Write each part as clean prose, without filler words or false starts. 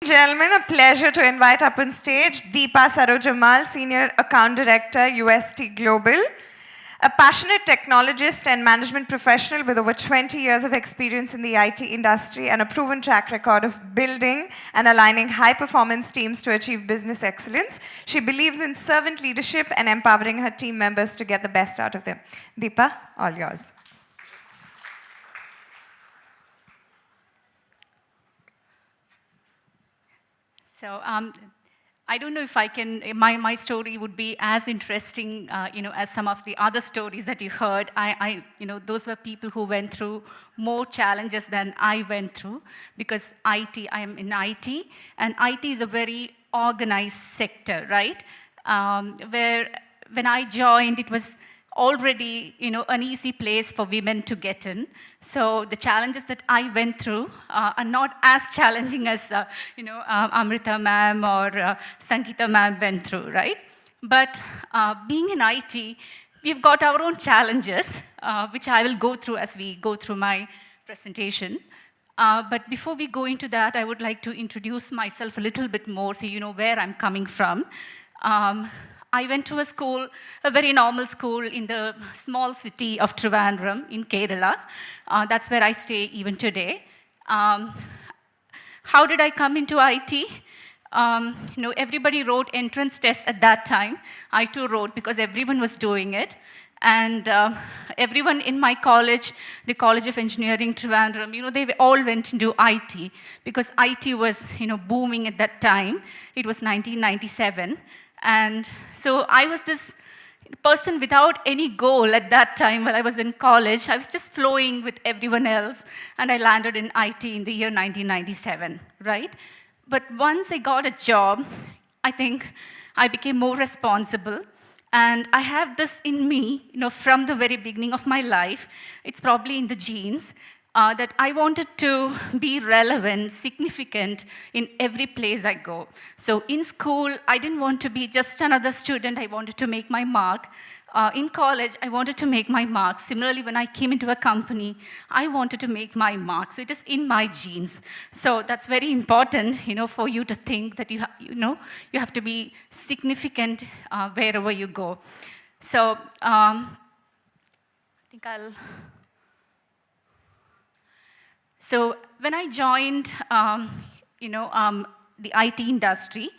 Gentlemen, a pleasure to invite up on stage Deepa Sarojammal, Senior Account Director, UST Global, a passionate technologist and management professional with over 20 years of experience in the IT industry and a proven track record of building and aligning high-performance teams to achieve business excellence. She believes in servant leadership and empowering her team members to get the best out of them. Deepa, all yours. So I don't know if I can, my story would be as interesting, as some of the other stories that you heard. Those were people who went through more challenges than I went through, because I am in IT, and IT is a very organized sector, right? Where when I joined, it was already, an easy place for women to get in. So the challenges that I went through are not as challenging as, Amrita ma'am or Sangeeta ma'am went through, right? But being in IT, we've got our own challenges, which I will go through as we go through my presentation. But before we go into that, I would like to introduce myself a little bit more so you know where I'm coming from. I went to a school, a very normal school in the small city of Trivandrum in Kerala. That's where I stay even today. How did I come into IT? Everybody wrote entrance tests at that time. I too wrote because everyone was doing it. And everyone in my college, the College of Engineering Trivandrum, they all went into IT because IT was, booming at that time. It was 1997. And so I was this person without any goal at that time while I was in college. I was just flowing with everyone else, and I landed in IT in the year 1997, right? But once I got a job, I think I became more responsible. And I have this in me, from the very beginning of my life. It's probably in the genes. That I wanted to be relevant, significant in every place I go. So in school, I didn't want to be just another student. I wanted to make my mark. In college, I wanted to make my mark. Similarly, when I came into a company, I wanted to make my mark. So it is in my genes. So that's very important, for you to think that you have to be significant wherever you go. So I think I'll. So when I joined, the IT industry,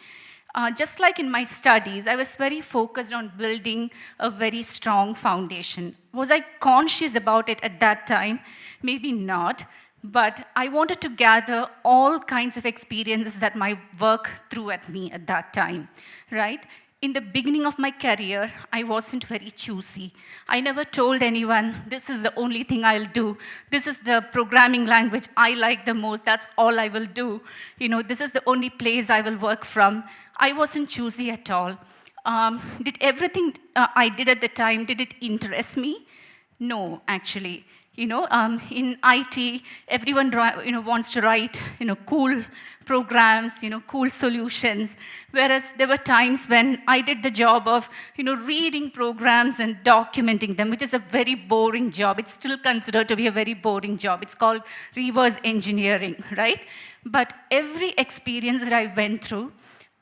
just like in my studies, I was very focused on building a very strong foundation. Was I conscious about it at that time? Maybe not, but I wanted to gather all kinds of experiences that my work threw at me at that time, right? In the beginning of my career, I wasn't very choosy. I never told anyone, this is the only thing I'll do. This is the programming language I like the most. That's all I will do. This is the only place I will work from. I wasn't choosy at all. Did everything I did at the time, did it interest me? No, actually. In IT, everyone wants to write cool programs, cool solutions. Whereas there were times when I did the job of reading programs and documenting them, which is a very boring job. It's still considered to be a very boring job. It's called reverse engineering, right? But every experience that I went through,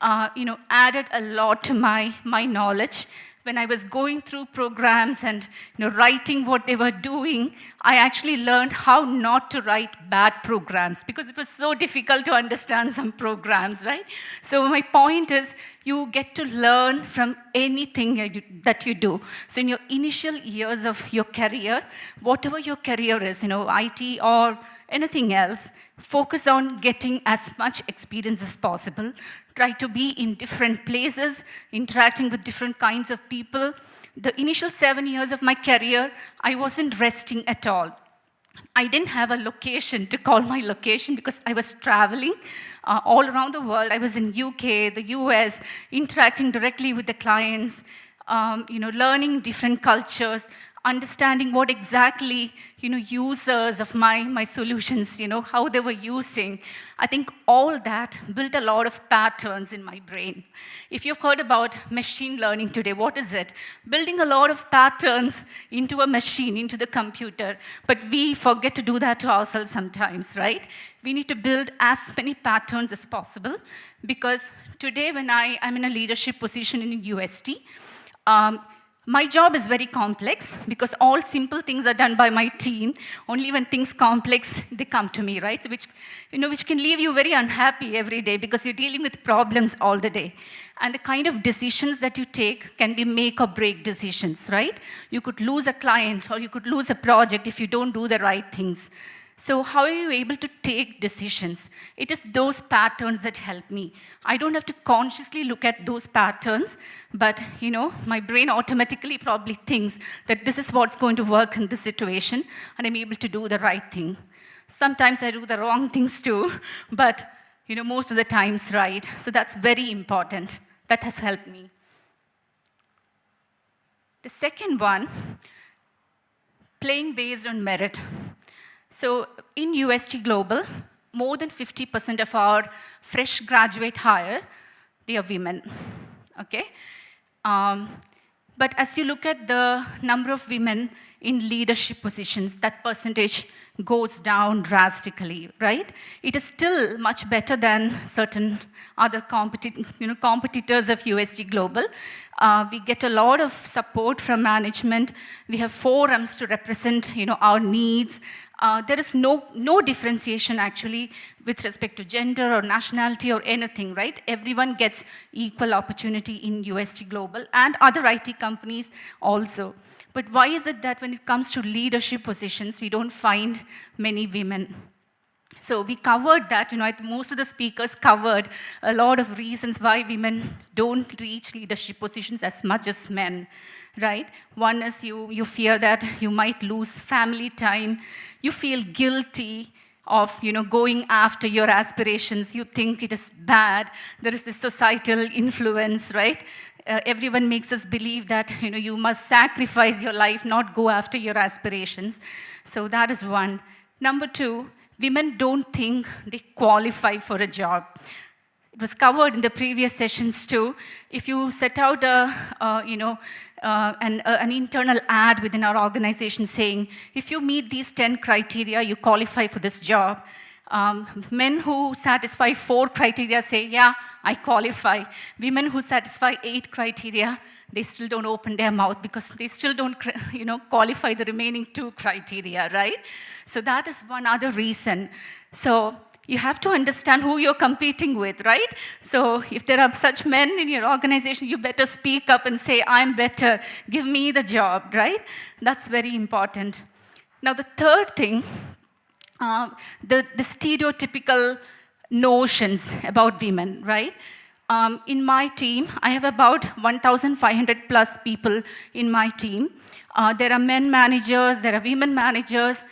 added a lot to my knowledge. When I was going through programs and writing what they were doing, I actually learned how not to write bad programs because it was so difficult to understand some programs, right? So my point is, you get to learn from anything that you do. So in your initial years of your career, whatever your career is, IT or anything else, focus on getting as much experience as possible. Try to be in different places, interacting with different kinds of people. The initial 7 years of my career, I wasn't resting at all. I didn't have a location to call my location because I was traveling all around the world. I was in UK, the US, interacting directly with the clients, learning different cultures. understanding what exactly, users of my solutions, how they were using. I think all that built a lot of patterns in my brain. If you've heard about machine learning today, what is it? Building a lot of patterns into a machine, into the computer. But we forget to do that to ourselves sometimes, right? We need to build as many patterns as possible, because today when I'm in a leadership position in UST, my job is very complex because all simple things are done by my team. Only when things complex, they come to me, right? So which can leave you very unhappy every day because you're dealing with problems all the day. And the kind of decisions that you take can be make or break decisions, right? You could lose a client or you could lose a project if you don't do the right things. So how are you able to take decisions? It is those patterns that help me. I don't have to consciously look at those patterns, but my brain automatically probably thinks that this is what's going to work in this situation, and I'm able to do the right thing. Sometimes I do the wrong things too, but most of the times right. So that's very important. That has helped me. The second one, playing based on merit. So in UST Global, more than 50% of our fresh graduate hire, they are women, okay? But as you look at the number of women in leadership positions, that percentage goes down drastically, right? It is still much better than certain other competitors of UST Global. We get a lot of support from management. We have forums to represent, our needs. There is no differentiation actually with respect to gender or nationality or anything, right? Everyone gets equal opportunity in UST Global and other IT companies also. But why is it that when it comes to leadership positions, we don't find many women? So we covered that, most of the speakers covered a lot of reasons why women don't reach leadership positions as much as men, right? One is you fear that you might lose family time. You feel guilty of, going after your aspirations. You think it is bad. There is this societal influence, right? Everyone makes us believe that, you must sacrifice your life, not go after your aspirations. So that is one. Number two, women don't think they qualify for a job. It was covered in the previous sessions too. If you set out an internal ad within our organization saying, if you meet these 10 criteria, you qualify for this job. Men who satisfy 4 criteria say, yeah, I qualify. Women who satisfy 8 criteria, they still don't open their mouth because they still don't qualify the remaining 2 criteria, right? So that is one other reason. So you have to understand who you're competing with, right? So if there are such men in your organization, you better speak up and say, I'm better, give me the job, right? That's very important. Now the third thing, the stereotypical notions about women, right? In my team, I have about 1,500 plus people in my team. There are men managers, there are women managers.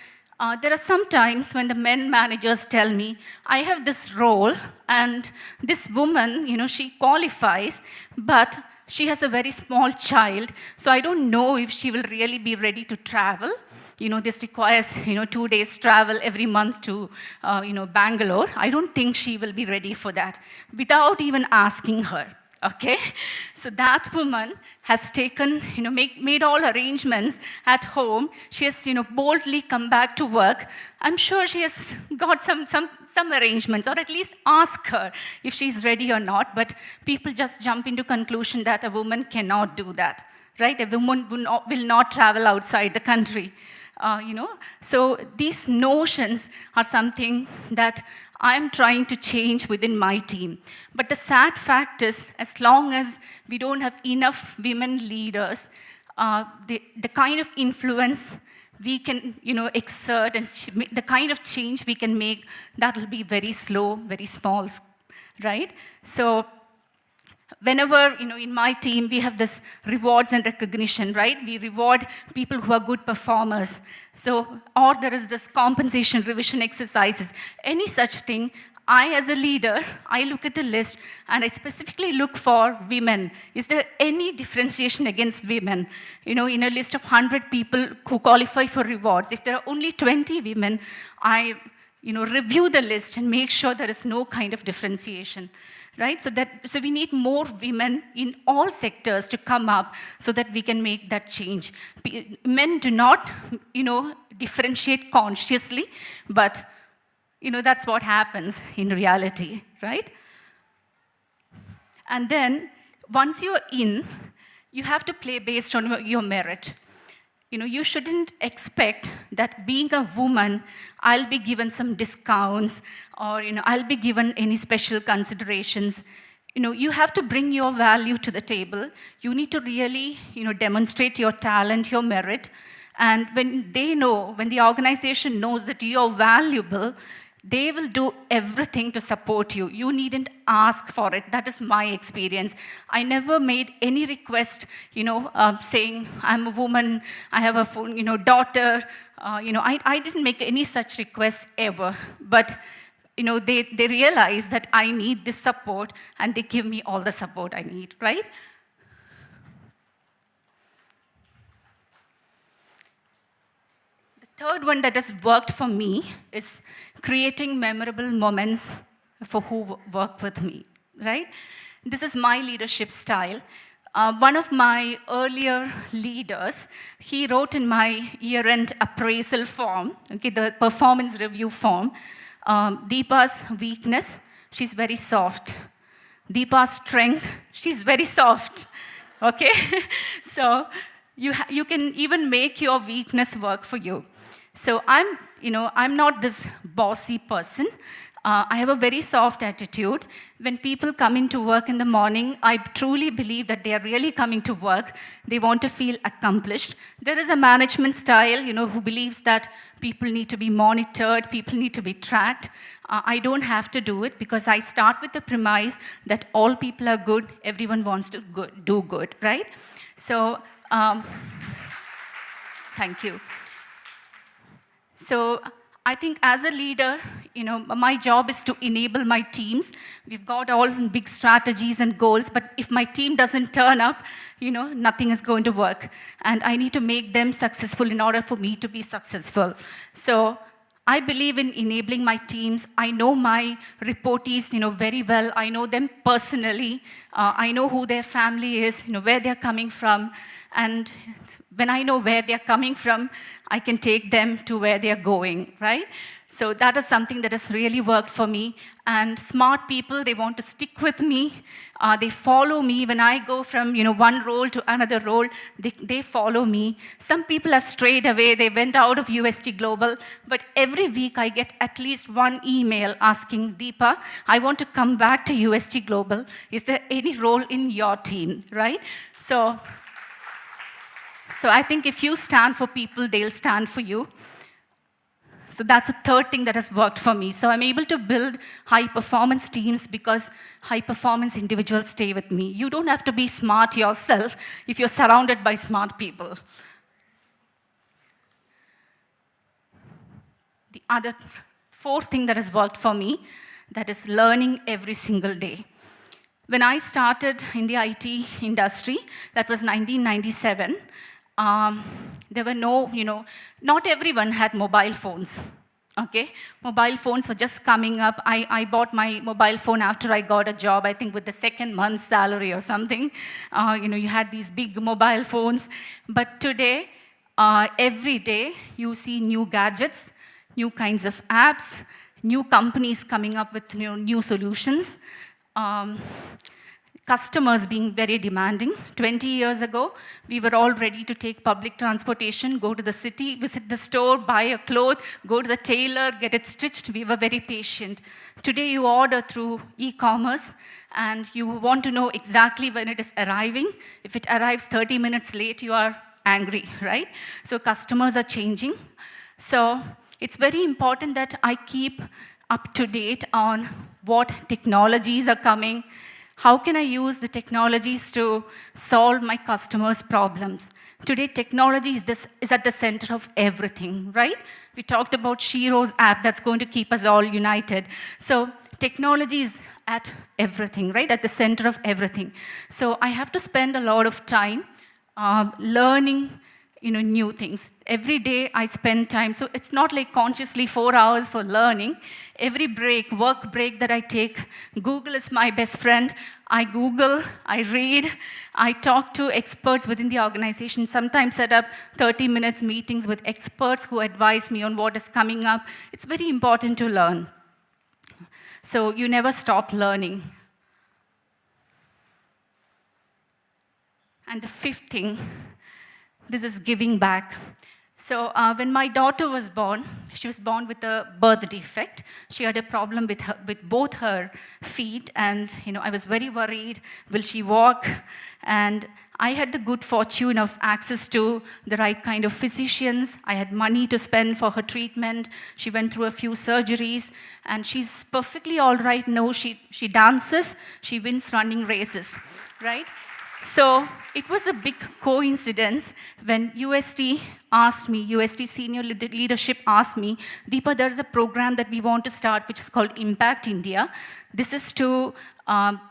There are some times when the men managers tell me, I have this role, and this woman, she qualifies, but she has a very small child, so I don't know if she will really be ready to travel. This requires, 2 days travel every month to, Bangalore. I don't think she will be ready for that, without even asking her. Okay, so that woman has taken, made all arrangements at home. She has, boldly come back to work. I'm sure she has got some arrangements, or at least ask her if she's ready or not. But people just jump into conclusion that a woman cannot do that, right? A woman will not travel outside the country. So these notions are something that I'm trying to change within my team. But the sad fact is, as long as we don't have enough women leaders, the kind of influence we can, exert and the kind of change we can make, that will be very slow, very small, right? So whenever, in my team, we have this rewards and recognition, right? We reward people who are good performers. So, or there is this compensation revision exercises, any such thing, I, as a leader, I look at the list and I specifically look for women. Is there any differentiation against women? In a list of 100 people who qualify for rewards, if there are only 20 women, I review the list and make sure there is no kind of differentiation. Right? So we need more women in all sectors to come up so that we can make that change. Men do not, differentiate consciously, but, that's what happens in reality, right? And then, once you're in, you have to play based on your merit. You shouldn't expect that being a woman, I'll be given some discounts or, I'll be given any special considerations. You have to bring your value to the table. You need to really, demonstrate your talent, your merit. And when the organization knows that you're valuable, they will do everything to support you. You needn't ask for it. That is my experience. I never made any request, saying, I'm a woman, I have a daughter. I didn't make any such requests ever. But, they realize that I need this support, and they give me all the support I need, right? Third one that has worked for me is creating memorable moments for who work with me, right? This is my leadership style. One of my earlier leaders, he wrote in my year-end appraisal form, okay, the performance review form, Deepa's weakness, she's very soft. Deepa's strength, she's very soft, okay? So you can even make your weakness work for you. So I'm not this bossy person. I have a very soft attitude. When people come into work in the morning, I truly believe that they are really coming to work. They want to feel accomplished. There is a management style, who believes that people need to be monitored, people need to be tracked. I don't have to do it because I start with the premise that all people are good, everyone wants to do good, right? So, thank you. So I think as a leader, my job is to enable my teams. We've got all big strategies and goals, but if my team doesn't turn up, nothing is going to work. And I need to make them successful in order for me to be successful. So I believe in enabling my teams. I know my reportees, very well. I know them personally. I know who their family is, where they're coming from. And when I know where they're coming from, I can take them to where they're going, right? So that is something that has really worked for me. And smart people, they want to stick with me. They follow me. When I go from one role to another role, they follow me. Some people have strayed away. They went out of UST Global. But every week, I get at least one email asking, Deepa, I want to come back to UST Global. Is there any role in your team, right? So I think if you stand for people, they'll stand for you. So that's the third thing that has worked for me. So I'm able to build high-performance teams because high-performance individuals stay with me. You don't have to be smart yourself if you're surrounded by smart people. The other fourth thing that has worked for me, that is learning every single day. When I started in the IT industry, that was 1997, there were not everyone had mobile phones, okay? Mobile phones were just coming up. I bought my mobile phone after I got a job, I think with the second month's salary or something. You had these big mobile phones. But today, every day, you see new gadgets, new kinds of apps, new companies coming up with new solutions. Customers being very demanding. 20 years ago, we were all ready to take public transportation, go to the city, visit the store, buy a cloth, go to the tailor, get it stitched. We were very patient. Today, you order through e-commerce, and you want to know exactly when it is arriving. If it arrives 30 minutes late, you are angry, right? So customers are changing. So it's very important that I keep up to date on what technologies are coming, How can I use the technologies to solve my customers' problems? Today, technology is at the center of everything, right? We talked about SHEROES app that's going to keep us all united. So technology is at everything, right? At the center of everything. So I have to spend a lot of time learning new things. Every day I spend time, so it's not like consciously 4 hours for learning. Every work break that I take, Google is my best friend. I Google, I read, I talk to experts within the organization, sometimes set up 30 minutes meetings with experts who advise me on what is coming up. It's very important to learn. So you never stop learning. And the fifth thing, this is giving back. So when my daughter was born, she was born with a birth defect. She had a problem with both her feet, and I was very worried, will she walk? And I had the good fortune of access to the right kind of physicians. I had money to spend for her treatment. She went through a few surgeries, and she's perfectly all right now. She dances, she wins running races, right? So it was a big coincidence when UST senior leadership asked me, Deepa, there is a program that we want to start which is called Impact India. This is to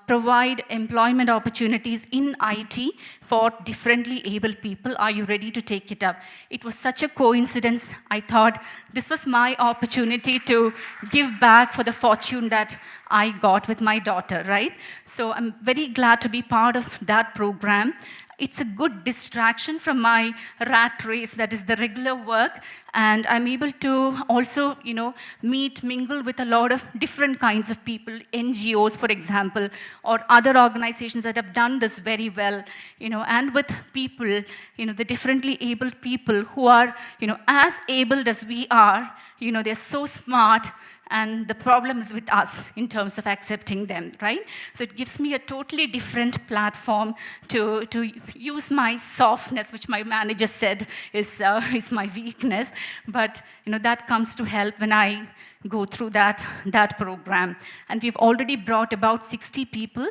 provide employment opportunities in IT for differently abled people. Are you ready to take it up? It was such a coincidence. I thought this was my opportunity to give back for the fortune that I got with my daughter, right? So I'm very glad to be part of that program. It's a good distraction from my rat race, that is the regular work, and I'm able to also, mingle with a lot of different kinds of people, NGOs, for example, or other organizations that have done this very well, and with people, the differently abled people who are, as abled as we are, they're so smart, and the problem is with us in terms of accepting them, right? So it gives me a totally different platform to use my softness, which my manager said is my weakness, but that comes to help when I go through that program. And we've already brought about 60 people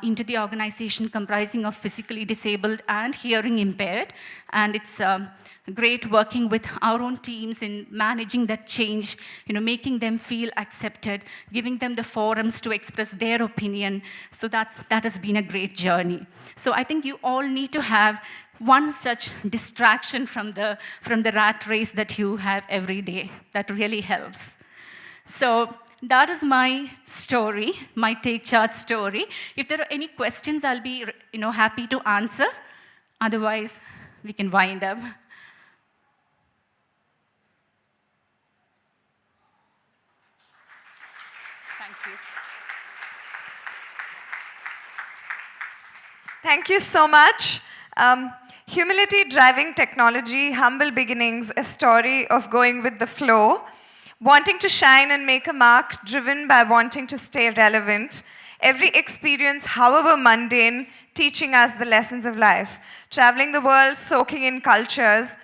into the organization, comprising of physically disabled and hearing impaired, and it's great working with our own teams in managing that change, making them feel accepted, giving them the forums to express their opinion. So that has been a great journey. So I think you all need to have one such distraction from the rat race that you have every day. That really helps. So that is my story, my Take Charge story. If there are any questions, I'll be happy to answer. Otherwise, we can wind up. Thank you. Thank you so much. Humility driving technology, humble beginnings, a story of going with the flow, wanting to shine and make a mark, driven by wanting to stay relevant. Every experience, however mundane, teaching us the lessons of life. Traveling the world, soaking in cultures,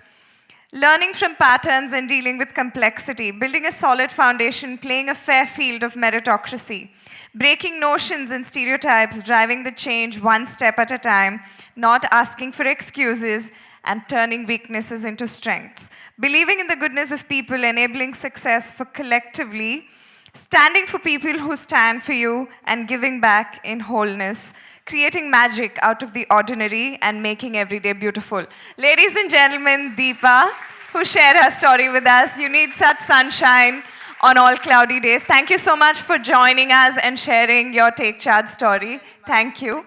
learning from patterns and dealing with complexity, building a solid foundation, playing a fair field of meritocracy, breaking notions and stereotypes, driving the change one step at a time, not asking for excuses, and turning weaknesses into strengths. Believing in the goodness of people, enabling success for collectively, standing for people who stand for you, and giving back in wholeness. Creating magic out of the ordinary and making every day beautiful. Ladies and gentlemen, Deepa, who shared her story with us. You need such sunshine on all cloudy days. Thank you so much for joining us and sharing your Take Charge story. Thank you.